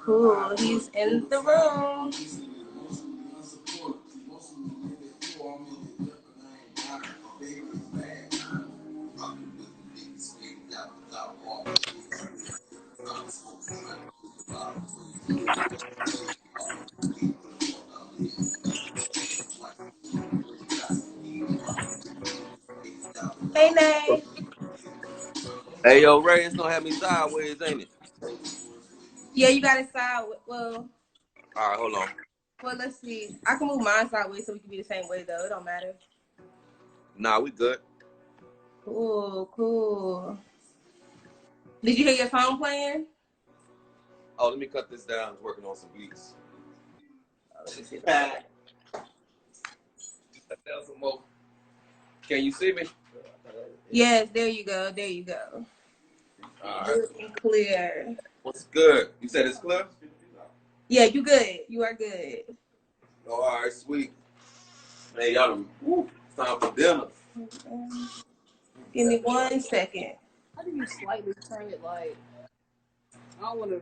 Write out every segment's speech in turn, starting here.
Cool, he's in the room. Hey, Nay. Hey, yo, Ray, it's gonna have me sideways, ain't it? Yeah, you got it sideways. Well, All right, hold on. well, let's see. I can move mine sideways so we can be the same way, though. It don't matter. Nah, we good. Cool, cool. Did you hear your phone playing? Oh, let me cut this down. I was working on some beats. Oh, let me see. Cut down some more. Can you see me? Yes, there you go. There you go. All right. Good and clear. What's good? You said it's clear? Yeah, you good. You are good. Oh, all right, sweet. Hey, y'all, it's time for dinner. Give me 1 second. How do you slightly turn it like? I don't want to.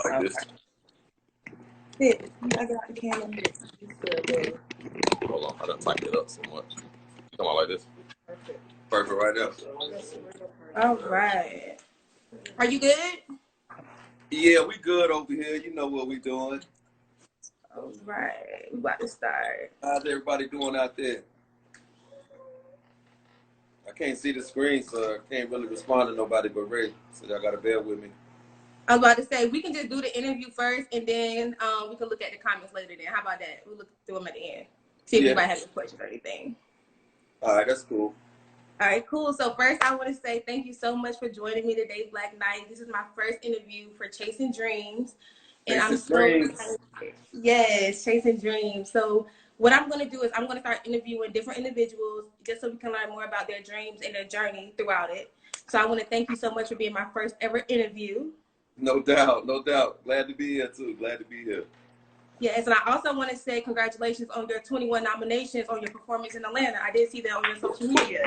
Like this. I got the camera. Hold on, I done tightened it up so much. Come on, like this. Perfect. Perfect right now. All right. Are you good? Yeah, we good over here. You know what we doing. All right. We about to start. How's everybody doing out there? I can't see the screen, so I can't really respond to nobody but Ray. So y'all gotta bear with me. I was about to say, we can just do the interview first, and then we can look at the comments later then. How about that? We'll look through them at the end. See if anybody has any questions or anything. All right, that's cool. All right, cool. So first, I want to say thank you so much for joining me today, Black Knight. This is my first interview for Chasing Dreams. And I'm so excited. Yes, Chasing Dreams. So what I'm going to do is I'm going to start interviewing different individuals just so we can learn more about their dreams and their journey throughout it. So I want to thank you so much for being my first ever interview. No doubt, no doubt. Glad to be here, too. Glad to be here. Yes, and I also want to say congratulations on your 21 nominations on your performance in Atlanta. I did see that on your social media.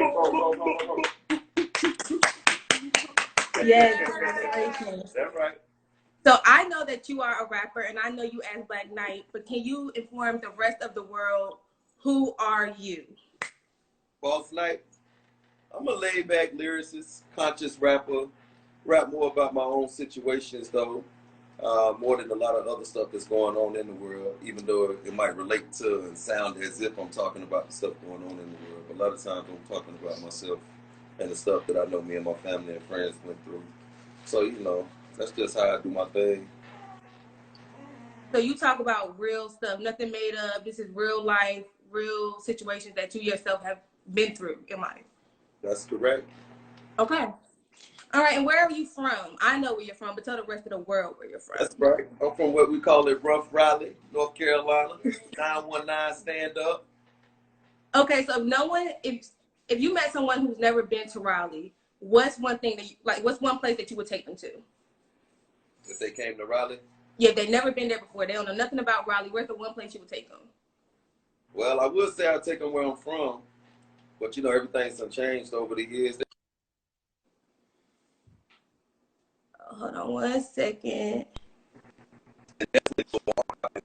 Yes, congratulations. That's right. So I know that you are a rapper, and I know you as Black Knight, but can you inform the rest of the world, who are you? BossNite. I'm a laid-back lyricist, conscious rapper. Rap more about my own situations, though, more than a lot of other stuff that's going on in the world, even though it might relate to and sound as if I'm talking about the stuff going on in the world. But a lot of times I'm talking about myself and the stuff that I know me and my family and friends went through. So, you know, that's just how I do my thing. So you talk about real stuff, nothing made up. This is real life, real situations that you yourself have been through in life. That's correct. Okay. All right, and where are you from? I know where you're from, but tell the rest of the world where you're from. That's right. I'm from what we call it Rough Raleigh, North Carolina. 919 stand up. Okay, so if you met someone who's never been to Raleigh, what's one thing that you, like, what's one place that you would take them to? If they came to Raleigh? Yeah, they've never been there before. They don't know nothing about Raleigh. Where's the one place you would take them? Well, I would say I'd take them where I'm from, but you know, everything's changed over the years. Hold on 1 second.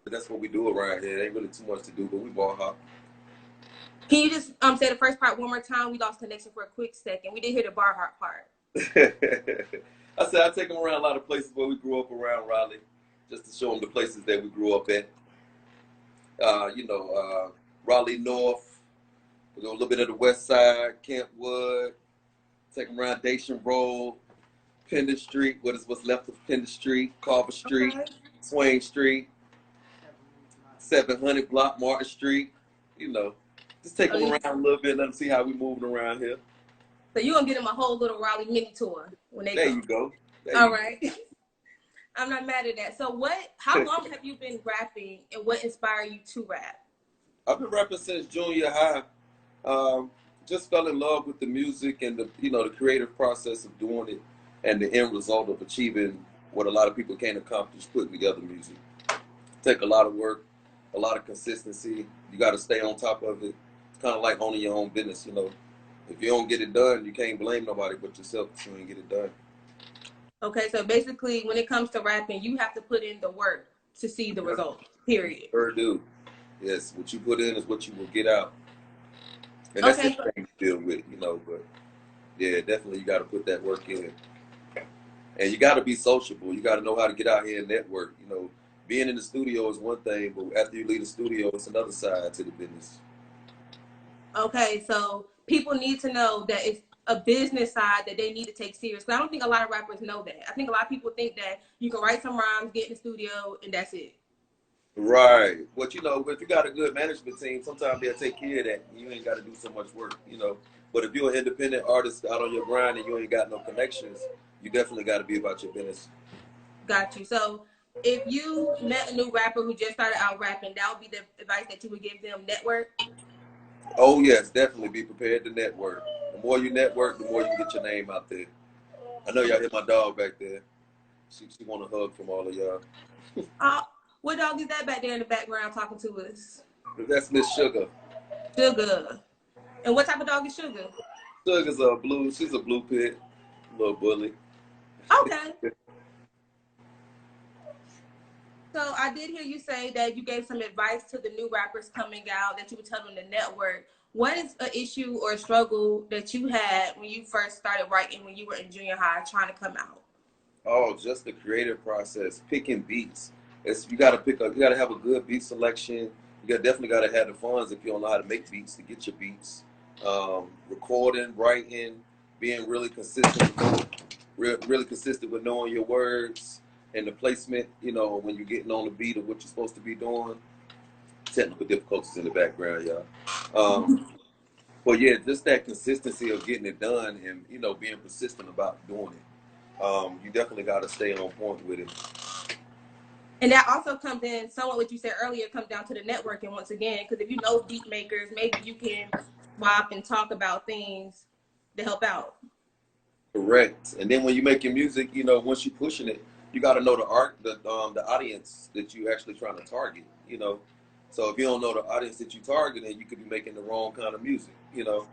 That's what we do around here. There ain't really too much to do, but we ball hop. Can you just say the first part one more time? We lost connection for a quick second. We did hear the bar heart part. I said I take them around a lot of places where we grew up around Raleigh, just to show them the places that we grew up at. Raleigh North, we go a little bit of the West Side, Kentwood. Take them around Dacian Road, Pender Street, what's left of Pender Street, Carver Street, okay. Swain Street, 700 block, Martin Street. You know, just take them around a little bit, let them see how we moving around here. So you're going to give them a whole little Raleigh mini tour when they There come. You go. All right. I'm not mad at that. So how long have you been rapping, and what inspired you to rap? I've been rapping since junior high. Just fell in love with the music and the creative process of doing it and the end result of achieving what a lot of people can't accomplish, putting together music. Take a lot of work, a lot of consistency. You got to stay on top of it. It's kind of like owning your own business, you know. If you don't get it done, you can't blame nobody but yourself if you ain't get it done. Okay, so basically, when it comes to rapping, you have to put in the work to see the result. Period. Sure do. Yes, what you put in is what you will get out, and that's Okay. everything you deal with, you know. But yeah, definitely you got to put that work in, and you got to be sociable. You got to know how to get out here and network. You know, being in the studio is one thing, but after you leave the studio, it's another side to the business. Okay, so people need to know that it's a business side that they need to take serious. But I don't think a lot of rappers know that. I think a lot of people think that you can write some rhymes, get in the studio, and that's it. Right. But you know, if you got a good management team, sometimes they'll take care of that. You ain't got to do so much work, you know. But if you're an independent artist out on your grind and you ain't got no connections, you definitely got to be about your business. Got you. So if you met a new rapper who just started out rapping, that would be the advice that you would give them: network. Oh yes, definitely be prepared to network. The more you network, the more you get your name out there. I know y'all hear my dog back there. She want a hug from all of y'all. What dog is that back there in the background talking to us? That's Miss Sugar. Sugar. And what type of dog is Sugar? Sugar's she's a blue pit, little bully. Okay. So I did hear you say that you gave some advice to the new rappers coming out, that you would tell them to network. What is an issue or a struggle that you had when you first started writing when you were in junior high trying to come out? Oh, just the creative process, picking beats. You gotta have a good beat selection. Definitely gotta have the funds if you don't know how to make beats to get your beats. Recording, writing, being really consistent, really consistent with knowing your words and the placement. You know, when you're getting on the beat of what you're supposed to be doing. Technical difficulties in the background, y'all. But yeah, just that consistency of getting it done and you know being persistent about doing it. You definitely got to stay on point with it. And that also comes in somewhat what you said earlier, comes down to the networking once again, because if you know beat makers, maybe you can swap and talk about things to help out. Correct. And then when you're making music, you know, once you're pushing it, you got to know the audience that you actually trying to target. You know, so if you don't know the audience that you targeting, you could be making the wrong kind of music. You know.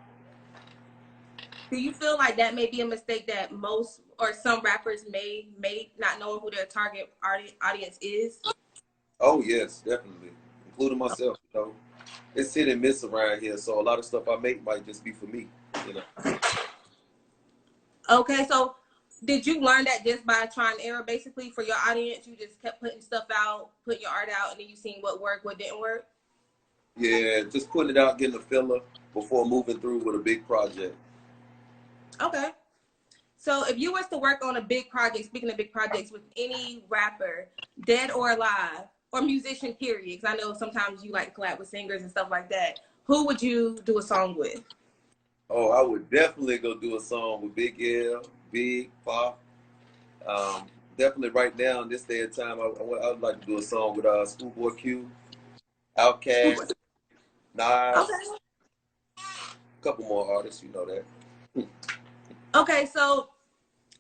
Do you feel like that may be a mistake that most or some rappers may make, not knowing who their target audience is? Oh yes, definitely, including myself. You know, it's hit and miss around here, so a lot of stuff I make might just be for me. You know. Okay, so did you learn that just by trying and error, basically, for your audience? You just kept putting stuff out, putting your art out, and then you seen what worked, what didn't work? Yeah, just putting it out, getting a filler before moving through with a big project. Okay. So if you was to work on a big project, speaking of big projects, with any rapper, dead or alive, or musician, period, because I know sometimes you like to collab with singers and stuff like that, who would you do a song with? Oh, I would definitely go do a song with Big L, Big Pop. Definitely right now in this day and time, I would like to do a song with Schoolboy Q, Outkast, Nas, Okay. a couple more artists, you know that. Okay, so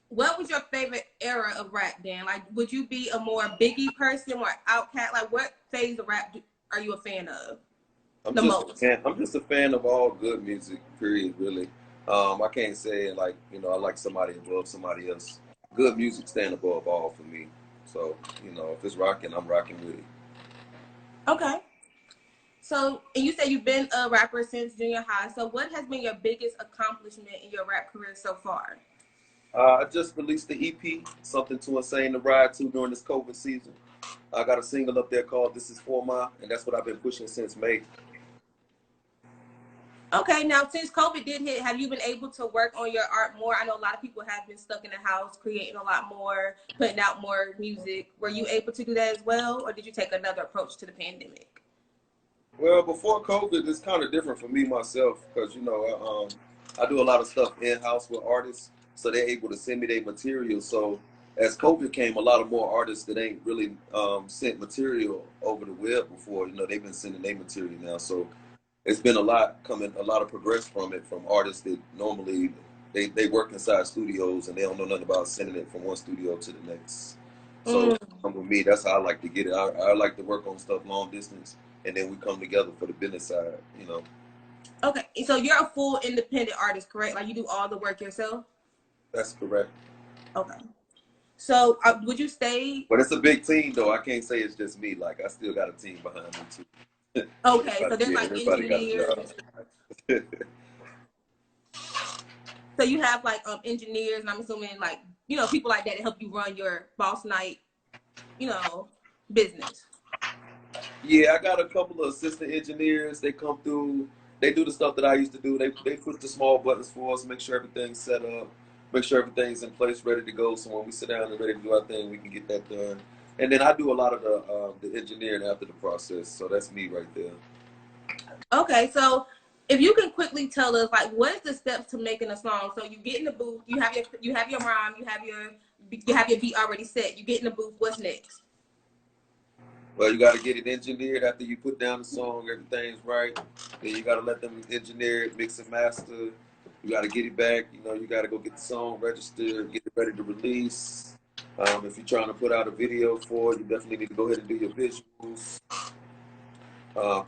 what was your favorite era of rap, Dan? Like, would you be a more Biggie person, more Outkast? Like, what phase of rap are you a fan of the most? I'm just a fan of all good music, period, really. I can't say like, you know, I like somebody above somebody else. Good music stand above all for me. So, you know, if it's rocking, I'm rocking with it. Okay. So, and you said you've been a rapper since junior high. So, what has been your biggest accomplishment in your rap career so far? I just released the EP, Something to Insane to Ride To during this COVID season. I got a single up there called This Is For My, and that's what I've been pushing since May. Okay, now since COVID did hit, have you been able to work on your art more? I know a lot of people have been stuck in the house, creating a lot more, putting out more music. Were you able to do that as well, or did you take another approach to the pandemic? Well, before COVID, it's kind of different for me myself because, you know, I do a lot of stuff in-house with artists, so they're able to send me their material. So as COVID came, a lot of more artists that ain't really sent material over the web before, you know, they've been sending their material now. So it's been a lot of progress from it from artists that normally they work inside studios and they don't know nothing about sending it from one studio to the next. So with me, that's how I like to get it. I like to work on stuff long distance, and then we come together for the business side, you know. Okay, so you're a full independent artist, correct? Like you do all the work yourself? That's correct. Okay. So would you stay? But it's a big team, though. I can't say it's just me. Like, I still got a team behind me, too. Okay, so there's Yeah, like everybody got a engineers. job. So you have like engineers, and I'm assuming like people like that to help you run your BossNite, business. Yeah, I got a couple of assistant engineers. They come through. They do the stuff that I used to do. They push the small buttons for us, make sure everything's set up, make sure everything's in place, ready to go. So when we sit down and ready to do our thing, we can get that done. And then I do a lot of the engineering after the process. So that's me right there. Okay, so if you can quickly tell us like what is the steps to making a song? So you get in the booth, you have your rhyme, you have your beat already set. You get in the booth. What's next? Well, you got to get it engineered after you put down the song. Everything's right. Then you got to let them engineer it, mix and master. You got to get it back. You got to go get the song registered, get it ready to release. If you're trying to put out a video for it, you definitely need to go ahead and do your visuals.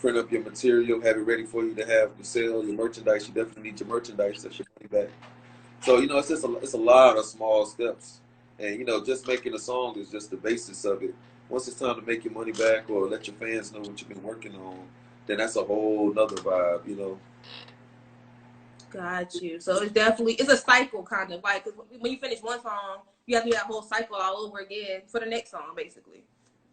Print up your material, have it ready for you to have to sell your merchandise. You definitely need your merchandise. That's your money back. So it's a lot of small steps, and just making a song is just the basis of it. Once it's time to make your money back or let your fans know what you've been working on, then that's a whole nother vibe. Got you. So it's a cycle kind of like, 'cause when you finish one song, you have to do that whole cycle all over again for the next song, basically.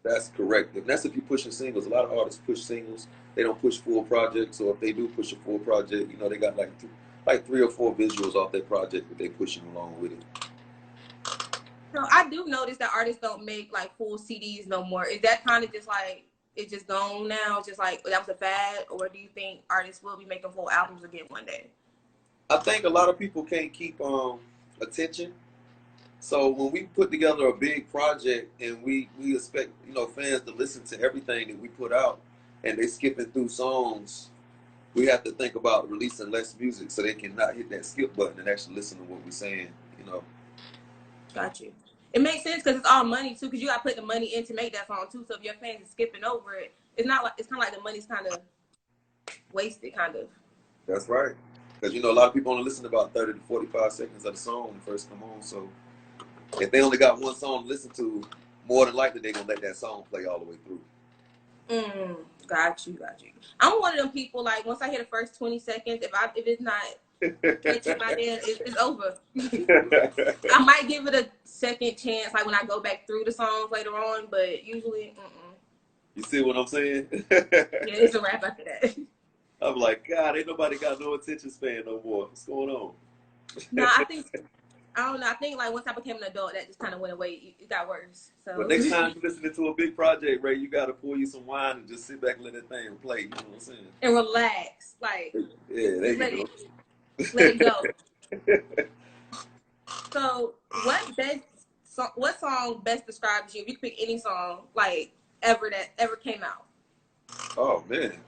That's correct. And that's if you're pushing singles. A lot of artists push singles. They don't push full projects, or if they do push a full project, they got like 3 or 4 visuals off their project that they pushing along with it. So I do notice that artists don't make like full CDs no more. Is that kind of just like it's just gone now? It's just like that was a fad, or do you think artists will be making full albums again one day? I think a lot of people can't keep attention. So when we put together a big project and we expect fans to listen to everything that we put out, and they skipping through songs, we have to think about releasing less music so they can not hit that skip button and actually listen to what we're saying. Got you. It makes sense because it's all money too. Because you got to put the money in to make that song too. So if your fans are skipping over it, it's kind of like the money's kind of wasted, kind of. That's right. Because a lot of people only listen to about 30 to 45 seconds of the song when it first come on. So if they only got one song to listen to, more than likely they're gonna let that song play all the way through. Got you. I'm one of them people. Like once I hear the first 20 seconds, if it's not catching my ear, it's over. I might give it a second chance, like when I go back through the songs later on, but usually, You see what I'm saying? Yeah, it's a wrap after that. I'm like, God, ain't nobody got no attention span no more. What's going on? No, I don't know. I think like once I became an adult, that just kind of went away. It got worse. So. But next time you're listening to a big project, Ray, you got to pour you some wine and just sit back and let that thing play. You know what I'm saying? And relax. Like, yeah, there you go. Let it go. So, what song best describes you? If you could pick any song, like, that ever came out. Oh, man.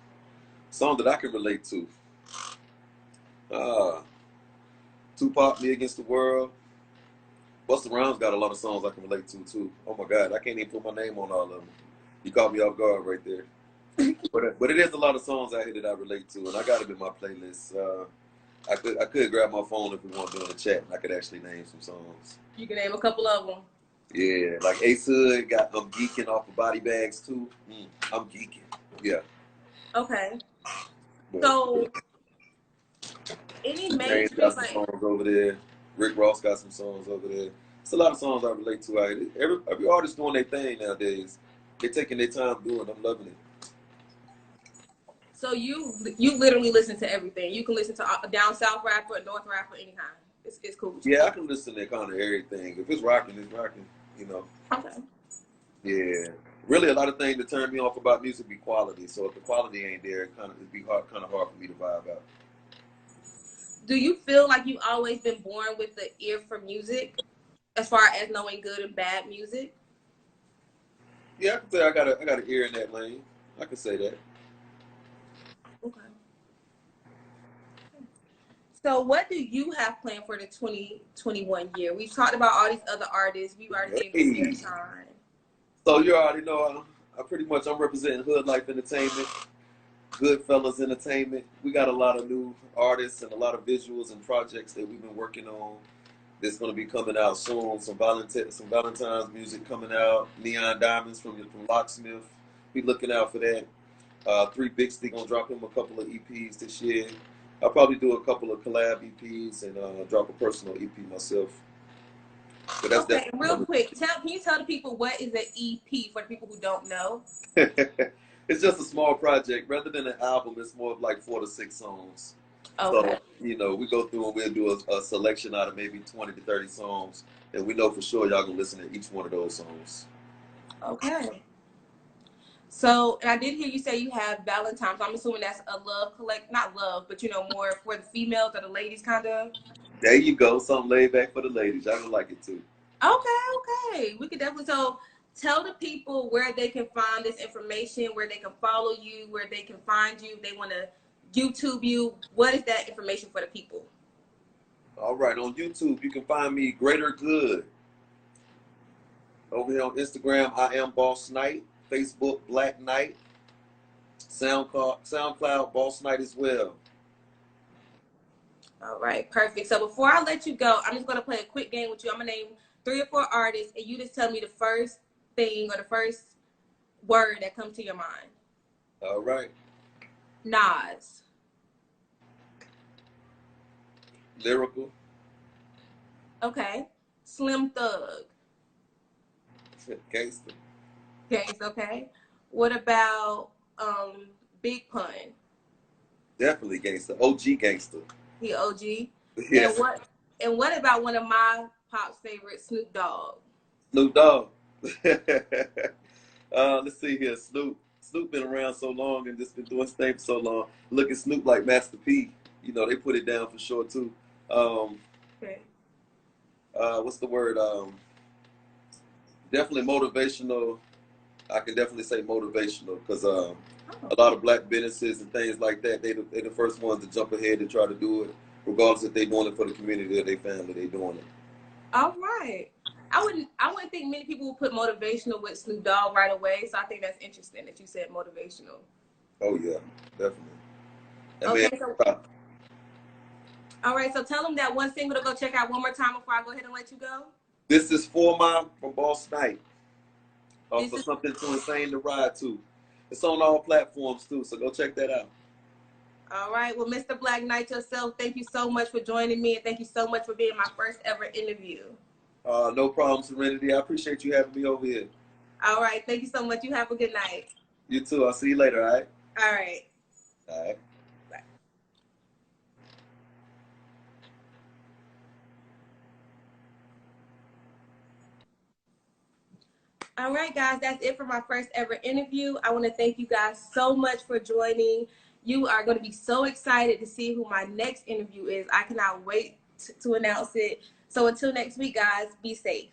Song that I can relate to. Tupac, Me Against the World. Busta Rhymes got a lot of songs I can relate to, too. Oh, my God. I can't even put my name on all of them. You caught me off guard right there. but it is a lot of songs out here that I relate to, and I got them in my playlist. I could grab my phone if we want to do in the chat, and I could actually name some songs. You can name a couple of them. Yeah, like Ace Hood got I'm Geeking off of Body Bags, too. I'm geeking. Yeah. Okay. So, any mainstream got some songs over there. Rick Ross got some songs over there. It's a lot of songs I relate to out here. Every artist doing their thing nowadays. They're taking their time doing it. I'm loving it. So you literally listen to everything. You can listen to a down south rapper, a north rapper, any kind. It's cool. Yeah, I can listen to kind of everything. If it's rocking, it's rocking. Okay. Yeah. Really, a lot of things that turn me off about music be quality. So if the quality ain't there, it'd be kind of hard for me to vibe out. Do you feel like you've always been born with the ear for music, as far as knowing good and bad music? Yeah, I can say I got an ear in that lane. I can say that. Okay. So what do you have planned for the 2021 year? We've talked about all these other artists. We've already gave them their time. So you already know I'm representing Hood Life Entertainment. Goodfellas Entertainment. We got a lot of new artists and a lot of visuals and projects that we've been working on. That's going to be coming out soon. Some Valentine's music coming out. Neon Diamonds from Locksmith. Be looking out for that. 3 Big Stick gonna drop him a couple of EPs this year. I'll probably do a couple of collab EPs and drop a personal EP myself. But that's okay, real quick, can you tell the people what is an EP for the people who don't know? It's just a small project. Rather than an album, it's more of like 4 to 6 songs. Okay. So, you know, we go through and we'll do a selection out of maybe 20 to 30 songs. And we know for sure y'all can listen to each one of those songs. Okay. So, and I did hear you say you have Valentine's. I'm assuming that's a love not love, but you know, more for the females or the ladies, kind of. There you go. Something laid back for the ladies. I would like it too. Okay. We could definitely tell the people where they can find this information, where they can follow you, where they can find you. If they want to YouTube you. What is that information for the people? All right. On YouTube, you can find me Greater Good. Over here on Instagram, I am BossNite. Facebook, Black Knight. SoundCloud, BossNite as well. All right, perfect. So before I let you go, I'm just going to play a quick game with you. I'm going to name 3 or 4 artists, and you just tell me the first thing or the first word that comes to your mind. All right. Nas. Lyrical. Okay. Slim Thug. Gangster. Gangster, okay. What about Big Pun? Definitely gangster. OG gangster. He OG. Yes. And what about one of my pop's favorites, Snoop Dogg? Snoop Dogg. Let's see here. Snoop been around so long and just been doing his thing for so long. Look at Snoop like Master P. You know, they put it down for sure too. Okay. What's the word? Definitely motivational. I can definitely say motivational because a lot of black businesses and things like that, they're the first ones to jump ahead and try to do it, regardless if they're doing it for the community or their family, they're doing it. All right. I wouldn't think many people would put motivational with Snoop Dogg right away, so I think that's interesting that you said motivational. Oh yeah, definitely. Okay, all right, so tell them that one single to go check out one more time before I go ahead and let you go. This is For Mom from BossNite. For something too insane to ride to. It's on all platforms too, so go check that out. All right. Well, Mr. Black Knight yourself, thank you so much for joining me, and thank you so much for being my first ever interview. No problem, Serenity. I appreciate you having me over here. All right. Thank you so much. You have a good night. You too. I'll see you later, all right? All right. All right. Bye. All right, guys, that's it for my first ever interview. I want to thank you guys so much for joining. You are going to be so excited to see who my next interview is. I cannot wait to announce it. So until next week, guys, be safe.